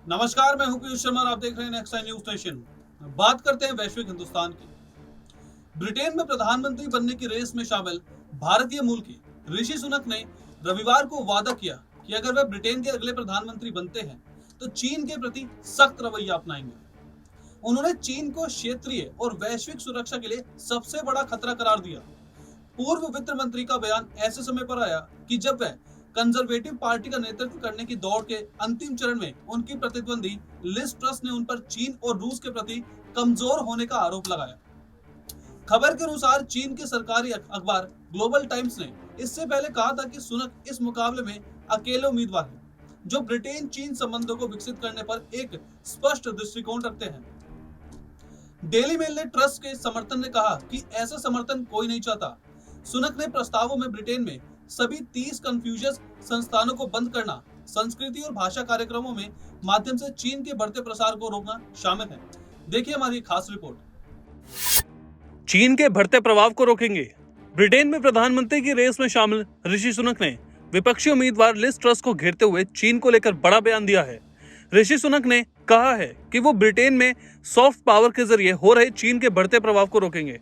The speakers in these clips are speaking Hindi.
नमस्कार, मैं हूं पीयूष शर्मा और आप देख रहे हैं नेक्स्ट टाइम न्यूज नेशन। बात करते हैं वैश्विक हिंदुस्तान की। ब्रिटेन में प्रधानमंत्री बनने की रेस में शामिल भारतीय मूल की ऋषि सुनक ने रविवार को वादा किया कि अगर वे ब्रिटेन के अगले प्रधानमंत्री बनते हैं तो चीन के प्रति सख्त रवैया अपनाएंगे। उन्होंने चीन को क्षेत्रीय और वैश्विक सुरक्षा के लिए सबसे बड़ा खतरा करार दिया। पूर्व वित्त मंत्री का बयान ऐसे समय पर आया कि जब वह कंजर्वेटिव पार्टी का नेतृत्व करने की दौड़ के अंतिम चरण में उनकी प्रतिद्वंदी लिज ट्रस ने उन पर चीन और रूस के प्रति कमजोर होने का आरोप लगाया। खबर के अनुसार चीन के सरकारी अखबार ग्लोबल टाइम्स ने इससे पहले कहा था कि सुनक इस मुकाबले में अकेले उम्मीदवार हैं, जो ब्रिटेन चीन संबंधों को विकसित करने पर एक स्पष्ट दृष्टिकोण रखते हैं। डेली मेल ने ट्रस के समर्थन ने कहा कि ऐसा समर्थन कोई नहीं चाहता। सुनक ने प्रस्तावों में ब्रिटेन में सभी 30 कन्फ्यूशियस संस्थानों को बंद करना, संस्कृति और भाषा कार्यक्रमों में माध्यम से चीन के बढ़ते प्रसार को रोकना शामिल है। देखिए हमारी खास रिपोर्ट। चीन के बढ़ते प्रभाव को रोकेंगे। ब्रिटेन में प्रधानमंत्री की रेस में शामिल ऋषि सुनक ने विपक्षी उम्मीदवार लिज ट्रस को घेरते हुए चीन को लेकर बड़ा बयान दिया है। ऋषि सुनक ने कहा है कि वो ब्रिटेन में सॉफ्ट पावर के जरिए हो रहे चीन के बढ़ते प्रभाव को रोकेंगे।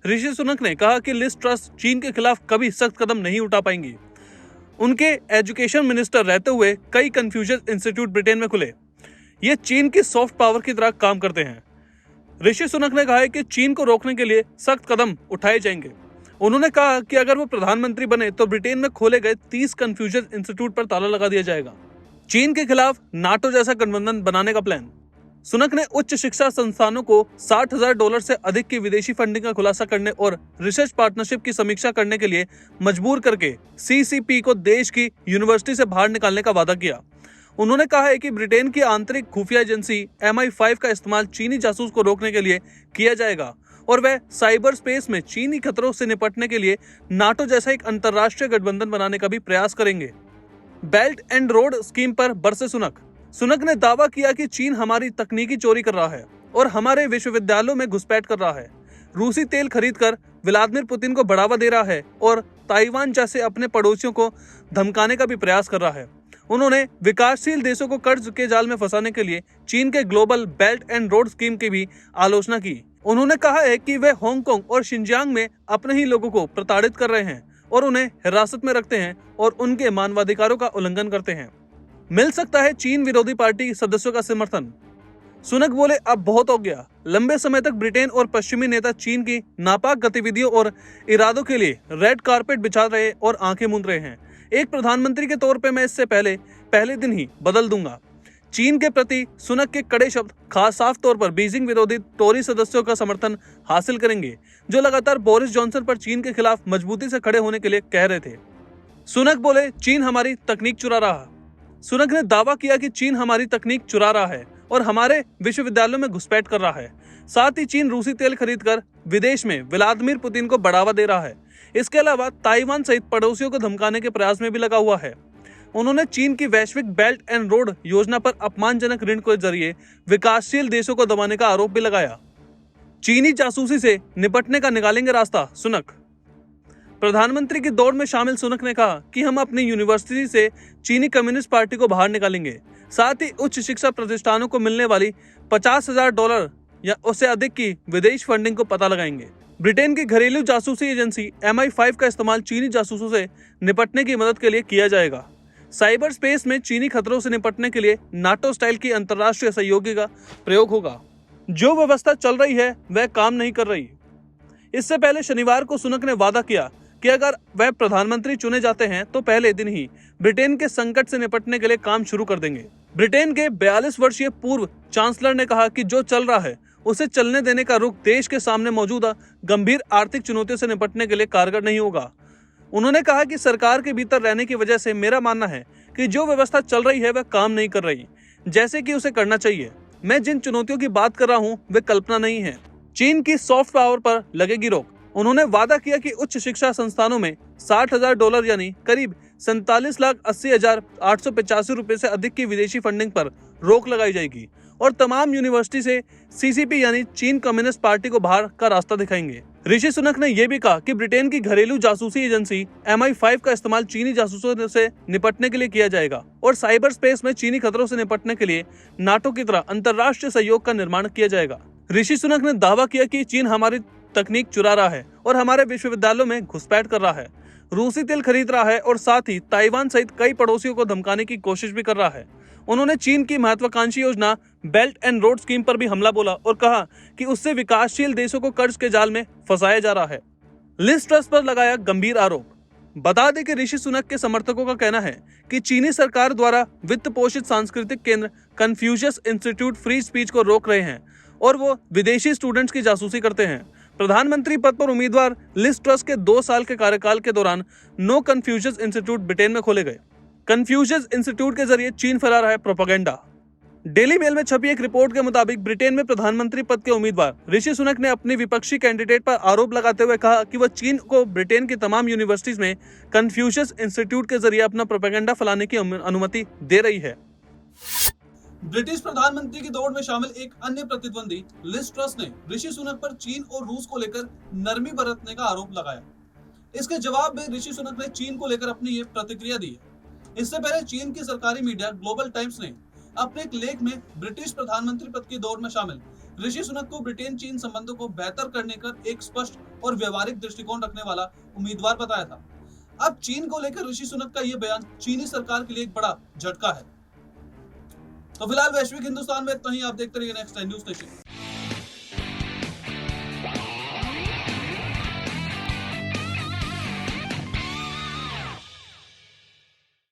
ऋषि सुनक ने कहा कि लिज ट्रस चीन के खिलाफ कभी सख्त कदम नहीं उठा पाएंगी। उनके एजुकेशन मिनिस्टर रहते हुए कई कन्फ्यूशियस इंस्टीट्यूट ब्रिटेन में खुले। ये चीन की सॉफ्ट पावर की तरह काम करते हैं। ऋषि सुनक ने कहा है कि चीन को रोकने के लिए सख्त कदम उठाए जाएंगे। उन्होंने कहा कि अगर वो प्रधानमंत्री बने तो ब्रिटेन में खोले गए 30 कन्फ्यूशियस इंस्टीट्यूट पर ताला लगा दिया जाएगा। चीन के खिलाफ नाटो जैसा गठबंधन बनाने का प्लान। सुनक ने उच्च शिक्षा संस्थानों को $60,000 से अधिक की विदेशी फंडिंग का खुलासा करने और रिसर्च पार्टनरशिप की समीक्षा करने के लिए मजबूर करके सीसीपी को देश की यूनिवर्सिटी से बाहर निकालने का वादा किया। उन्होंने कहा है कि ब्रिटेन की आंतरिक खुफिया एजेंसी MI5 का इस्तेमाल चीनी जासूस को रोकने के लिए किया जाएगा और वह साइबर स्पेस में चीनी खतरों से निपटने के लिए नाटो जैसा एक अंतर्राष्ट्रीय गठबंधन बनाने का भी प्रयास करेंगे। बेल्ट एंड रोड स्कीम पर बरसे सुनक। सुनक ने दावा किया कि चीन हमारी तकनीकी चोरी कर रहा है और हमारे विश्वविद्यालयों में घुसपैठ कर रहा है, रूसी तेल खरीदकर व्लादिमीर पुतिन को बढ़ावा दे रहा है और ताइवान जैसे अपने पड़ोसियों को धमकाने का भी प्रयास कर रहा है। उन्होंने विकासशील देशों को कर्ज के जाल में फंसाने के लिए चीन के global belt and road scheme की भी आलोचना की। उन्होंने कहा है कि वे हांगकांग और शिनजियांग में अपने ही लोगों को प्रताड़ित कर रहे हैं और उन्हें हिरासत में रखते हैं और उनके मानवाधिकारों का उल्लंघन करते हैं। मिल सकता है चीन विरोधी पार्टी सदस्यों का समर्थन। सुनक बोले, अब बहुत हो गया। लंबे समय तक ब्रिटेन और पश्चिमी नेता चीन की नापाक गतिविधियों और इरादों के लिए रेड कारपेट बिछा रहे और आंखें मूंद रहे हैं। एक प्रधानमंत्री के तौर पे मैं इससे पहले दिन ही बदल दूंगा। चीन के प्रति सुनक के कड़े शब्द खास साफ तौर पर बीजिंग विरोधी टोरी सदस्यों का समर्थन हासिल करेंगे, जो लगातार बोरिस जॉनसन पर चीन के खिलाफ मजबूती से खड़े होने के लिए कह रहे थे। सुनक बोले, चीन हमारी तकनीक चुरा रहा। सुनक ने दावा किया कि चीन हमारी तकनीक चुरा रहा है और हमारे विश्वविद्यालयों में घुसपैठ कर रहा है। साथ ही चीन रूसी तेल खरीदकर विदेश में व्लादिमीर पुतिन को बढ़ावा दे रहा है। इसके अलावा ताइवान सहित पड़ोसियों को धमकाने के प्रयास में भी लगा हुआ है। उन्होंने चीन की वैश्विक बेल्ट एंड रोड योजना पर अपमानजनक ऋण के जरिए विकासशील देशों को दबाने का आरोप भी लगाया। चीनी जासूसी से निपटने का निकालेंगे रास्ता, सुनक। प्रधानमंत्री की दौड़ में शामिल सुनक ने कहा कि हम अपनी यूनिवर्सिटी से चीनी कम्युनिस्ट पार्टी को बाहर निकालेंगे। साथ ही उच्च शिक्षा प्रतिष्ठानों को मिलने वाली $50,000 या उससे अधिक की विदेश फंडिंग को पता लगाएंगे। ब्रिटेन की घरेलू जासूसी एजेंसी MI5 का इस्तेमाल चीनी जासूसों से निपटने की मदद के लिए किया जाएगा। साइबर स्पेस में चीनी खतरों से निपटने के लिए नाटो स्टाइल की अंतर्राष्ट्रीय सहयोग का प्रयोग होगा। जो व्यवस्था चल रही है वह काम नहीं कर रही। इससे पहले शनिवार को सुनक ने वादा किया कि अगर वह प्रधानमंत्री चुने जाते हैं तो पहले दिन ही ब्रिटेन के संकट से निपटने के लिए काम शुरू कर देंगे। ब्रिटेन के 42 वर्षीय पूर्व चांसलर ने कहा कि जो चल रहा है उसे चलने देने का रुख देश के सामने मौजूदा गंभीर आर्थिक चुनौतियों से निपटने के लिए कारगर नहीं होगा। उन्होंने कहा कि सरकार के भीतर रहने की वजह से मेरा मानना है कि जो व्यवस्था चल रही है वह काम नहीं कर रही जैसे कि उसे करना चाहिए। मैं जिन चुनौतियों की बात कर रहा हूं वे कल्पना नहीं है। चीन की सॉफ्ट पावर पर लगेगी रोक। उन्होंने वादा किया कि उच्च शिक्षा संस्थानों में $60,000 यानी करीब 47,80,885 रुपए से अधिक की विदेशी फंडिंग पर रोक लगाई जाएगी। और तमाम यूनिवर्सिटी से सीसीपी यानी चीन कम्युनिस्ट पार्टी को बाहर का रास्ता दिखाएंगे। ऋषि सुनक ने यह भी कहा कि ब्रिटेन की घरेलू जासूसी एजेंसी MI5 का इस्तेमाल चीनी जासूसों से निपटने के लिए किया जाएगा और साइबर स्पेस में चीनी खतरों से निपटने के लिए नाटो की तरह अंतर्राष्ट्रीय सहयोग का निर्माण किया जाएगा। ऋषि सुनक ने दावा किया कि चीन हमारी तकनीक चुरा रहा है और हमारे विश्वविद्यालयों में घुसपैठ कर रहा है, रूसी तेल खरीद रहा है और साथ ही ताइवान सहित कई पड़ोसियों को धमकाने की कोशिश भी कर रहा है। उन्होंने चीन की महत्वाकांक्षी योजना बेल्ट एंड रोड स्कीम पर भी हमला बोला और कहा कि उससे विकासशील देशों को कर्ज के जाल में फंसाया जा रहा है। लिज ट्रस पर लगाया गंभीर आरोप। बता दें कि ऋषि सुनक के समर्थकों का कहना है कि चीनी सरकार द्वारा वित्त पोषित सांस्कृतिक केंद्र कन्फ्यूशियस इंस्टीट्यूट फ्री स्पीच को रोक रहे हैं और वो विदेशी स्टूडेंट्स की जासूसी करते हैं। प्रधानमंत्री पद पर उम्मीदवार लिज ट्रस के 2 साल के कार्यकाल के दौरान नो कन्फ्यूशियस इंस्टीट्यूट ब्रिटेन में खोले गए। कन्फ्यूशियस इंस्टीट्यूट के जरिए चीन फैला रहा है प्रोपेगेंडा। डेली मेल में छपी एक रिपोर्ट के मुताबिक ब्रिटेन में प्रधानमंत्री पद के उम्मीदवार ऋषि सुनक ने अपने विपक्षी कैंडिडेट पर आरोप लगाते हुए कहा कि वह चीन को ब्रिटेन की तमाम यूनिवर्सिटीज में कन्फ्यूशियस इंस्टीट्यूट के जरिए अपना प्रोपेगेंडा फैलाने की अनुमति दे रही है। ब्रिटिश प्रधानमंत्री की दौड़ में शामिल एक अन्य प्रतिद्वंदी लिज ट्रस ने ऋषि सुनक पर चीन और रूस को लेकर नरमी बरतने का आरोप लगाया। इसके जवाब में ऋषि सुनक ने चीन को लेकर अपनी ये प्रतिक्रिया दी है। इससे पहले चीन की सरकारी मीडिया ग्लोबल टाइम्स ने अपने एक लेख में ब्रिटिश प्रधानमंत्री पद की दौड़ में शामिल ऋषि सुनक को ब्रिटेन चीन संबंधों को बेहतर करने का एक स्पष्ट और व्यवहारिक दृष्टिकोण रखने वाला उम्मीदवार बताया था। अब चीन को लेकर ऋषि सुनक का यह बयान चीनी सरकार के लिए एक बड़ा झटका है। तो फिलहाल वैश्विक हिंदुस्तान में इतना ही। आप देखते रहिए नेक्स्ट टाइम न्यूज़ नेशन।